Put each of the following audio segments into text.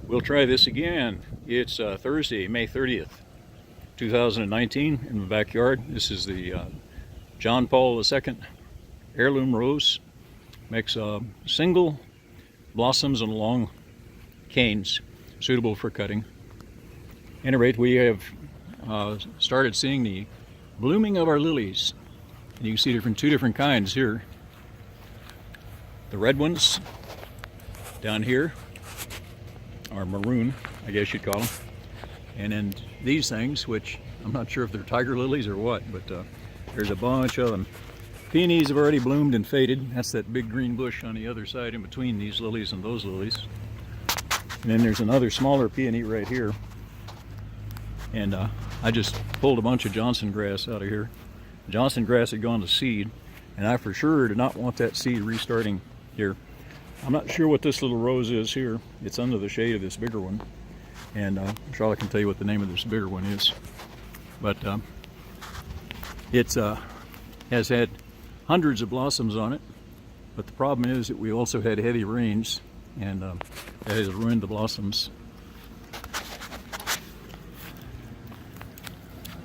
We'll try this again. It's Thursday, May 30th, 2019 in my backyard. This is the John Paul II heirloom rose. Makes single blossoms and long canes suitable for cutting. At any rate, we have started seeing the blooming of our lilies. And you can see two different kinds here. The red ones down here are maroon, I guess you'd call them. And then these things, which I'm not sure if they're tiger lilies or what, but there's a bunch of them. Peonies have already bloomed and faded. That's that big green bush on the other side in between these lilies and those lilies. And then there's another smaller peony right here. And I just pulled a bunch of Johnson grass out of here. Johnson grass had gone to seed, and I for sure did not want that seed restarting here. I'm not sure what this little rose is here. It's under the shade of this bigger one. And Charlotte can tell you what the name of this bigger one is. But it's has had hundreds of blossoms on it. But the problem is that we also had heavy rains, and that has ruined the blossoms.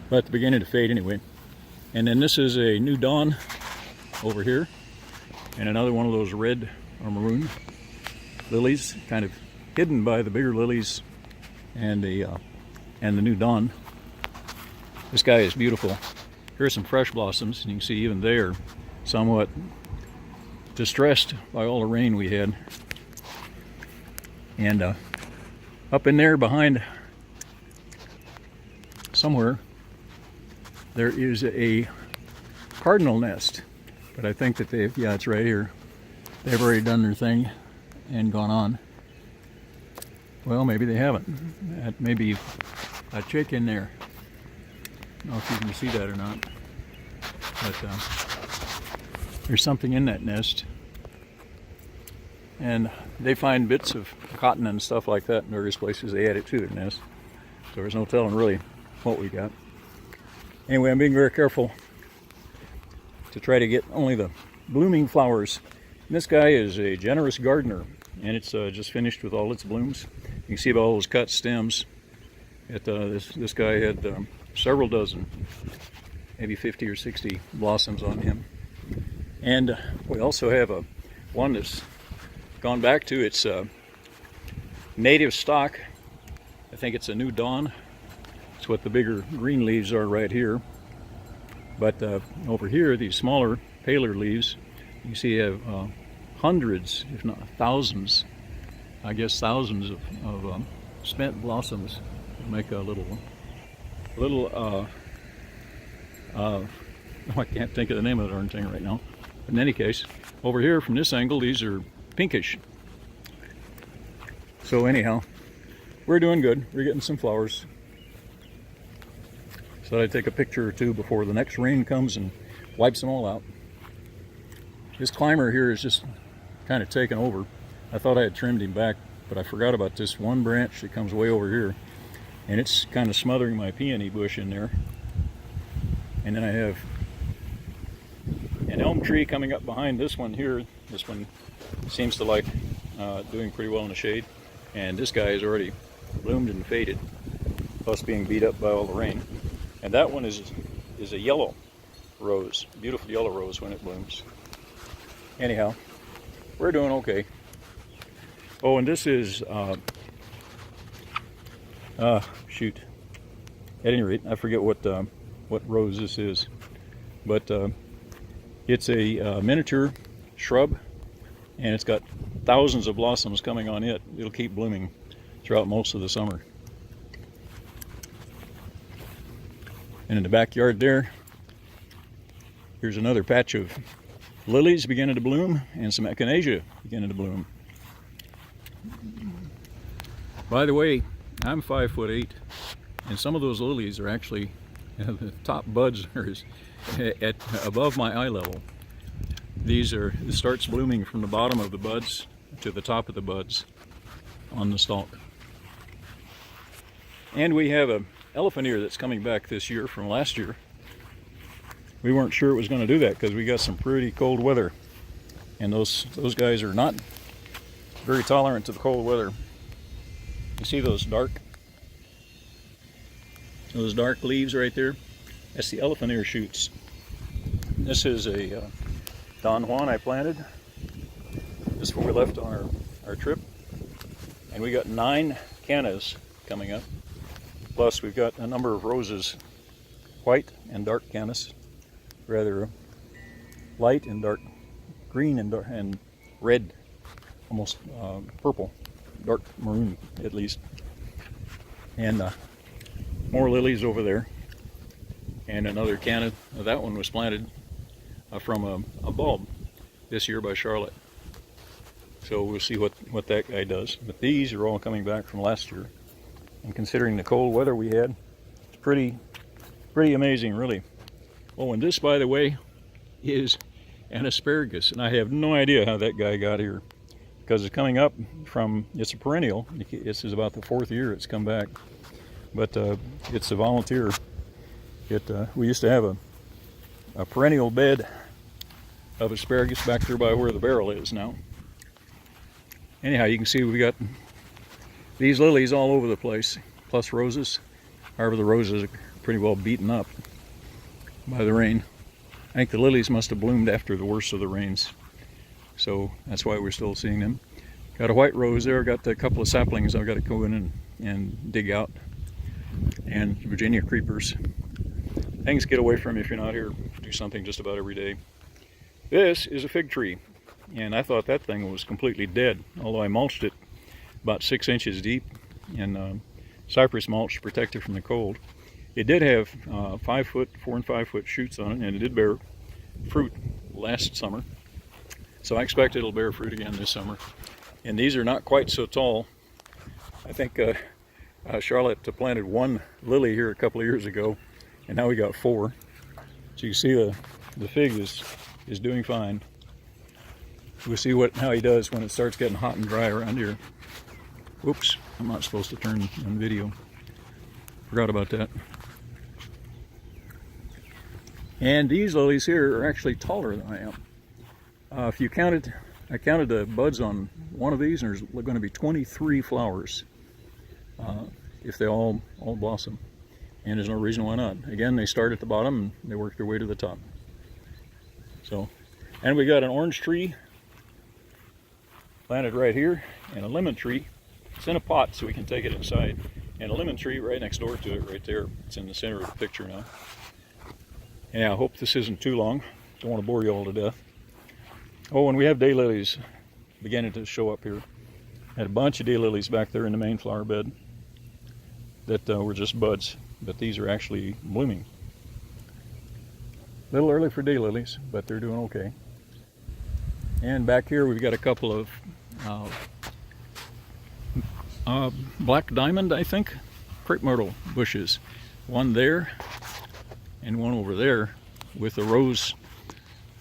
But they're beginning to fade anyway. And then this is a new dawn over here, and another one of those red or maroon lilies, kind of hidden by the bigger lilies and the new dawn. This guy is beautiful. Here's some fresh blossoms, and you can see even they are somewhat distressed by all the rain we had. And up in there behind somewhere there is a cardinal nest, but I think that they've, yeah, it's right here. They've already done their thing and gone on. Well, maybe they haven't. That may be a chick in there. I don't know if you can see that or not. But there's something in that nest. And they find bits of cotton and stuff like that in various places. They add it to their nest. So there's no telling really what we got. Anyway, I'm being very careful to try to get only the blooming flowers. And this guy is a generous gardener, and it's just finished with all its blooms. You can see all those cut stems. This guy had several dozen, maybe 50 or 60 blossoms on him. And we also have one that's gone back to its native stock. I think it's a new dawn. It's what the bigger green leaves are right here. But over here, these smaller, paler leaves, you see have hundreds, if not thousands, I guess thousands of spent blossoms that make a I can't think of the name of the darn thing right now. In any case, over here from this angle, these are pinkish. So anyhow, we're doing good. We're getting some flowers. So I'd take a picture or two before the next rain comes and wipes them all out. This climber here is just kind of taken over. I thought I had trimmed him back, but I forgot about this one branch that comes way over here. And it's kind of smothering my peony bush in there. And then I have an elm tree coming up behind this one here. This one seems to like doing pretty well in the shade. And this guy has already bloomed and faded, plus being beat up by all the rain. And that one is a yellow rose, beautiful yellow rose when it blooms. Anyhow, we're doing okay. Oh, and this is, shoot. At any rate, I forget what rose this is. But it's a miniature shrub, and it's got thousands of blossoms coming on it. It'll keep blooming throughout most of the summer. And in the backyard there, here's another patch of lilies beginning to bloom and some echinacea beginning to bloom. By the way, I'm 5'8", and some of those lilies are actually, the top buds are at above my eye level. It starts blooming from the bottom of the buds to the top of the buds on the stalk. And we have a elephant ear that's coming back this year from last year. We weren't sure it was going to do that because we got some pretty cold weather, and those guys are not very tolerant to the cold weather. You see those dark leaves right there? That's the elephant ear shoots. This is a Don Juan I planted just before we left on our trip. And we got 9 cannas coming up. Plus we've got a number of roses, white and dark cannas, rather light and dark green and red, almost purple, dark maroon at least. And more lilies over there. And another canna. That one was planted from a bulb this year by Charlotte. So we'll see what that guy does. But these are all coming back from last year. And considering the cold weather we had, it's pretty amazing, really. Oh, and this, by the way, is an asparagus. And I have no idea how that guy got here. Because it's coming up from, it's a perennial. This is about the 4th year it's come back. But it's a volunteer. We used to have a perennial bed of asparagus back there by where the barrel is now. Anyhow, you can see we got these lilies all over the place, plus roses. However, the roses are pretty well beaten up by the rain. I think the lilies must have bloomed after the worst of the rains, so that's why we're still seeing them. Got a white rose there, got a couple of saplings I've got to go in and dig out, and Virginia creepers. Things get away from you if you're not here. Do something just about every day. This is a fig tree, and I thought that thing was completely dead, although I mulched it about 6 inches deep in cypress mulch to protect it from the cold. It did have 4 and 5 foot shoots on it, and it did bear fruit last summer. So I expect it'll bear fruit again this summer. And these are not quite so tall. I think Charlotte planted 1 lily here a couple of years ago, and now we got 4. So you see the fig is doing fine. We'll see how he does when it starts getting hot and dry around here. Whoops, I'm not supposed to turn on video. Forgot about that. And these lilies here are actually taller than I am. If you counted, I counted the buds on one of these, and there's going to be 23 flowers if they all blossom. And there's no reason why not. Again, they start at the bottom and they work their way to the top. So, and we got an orange tree planted right here, and a lemon tree. It's in a pot so we can take it inside. And a lemon tree right next door to it right there. It's in the center of the picture now. Yeah, I hope this isn't too long. Don't want to bore you all to death. Oh, and we have daylilies beginning to show up here. Had a bunch of daylilies back there in the main flower bed that were just buds, but these are actually blooming. A little early for daylilies, but they're doing okay. And back here we've got a couple of black diamond, I think, crepe myrtle bushes. One there and one over there with the rose.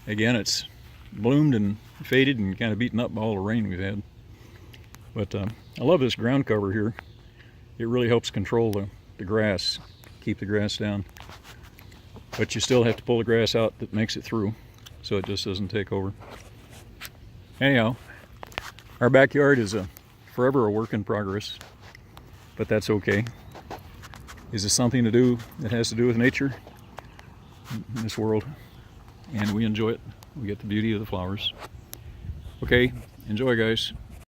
Again, it's bloomed and faded and kind of beaten up by all the rain we've had. But I love this ground cover here. It really helps control the grass, keep the grass down. But you still have to pull the grass out that makes it through, so it just doesn't take over. Anyhow, our backyard is forever a work in progress, but that's okay. Is this something to do that has to do with nature in this world? And we enjoy it. We get the beauty of the flowers. Okay, enjoy, guys.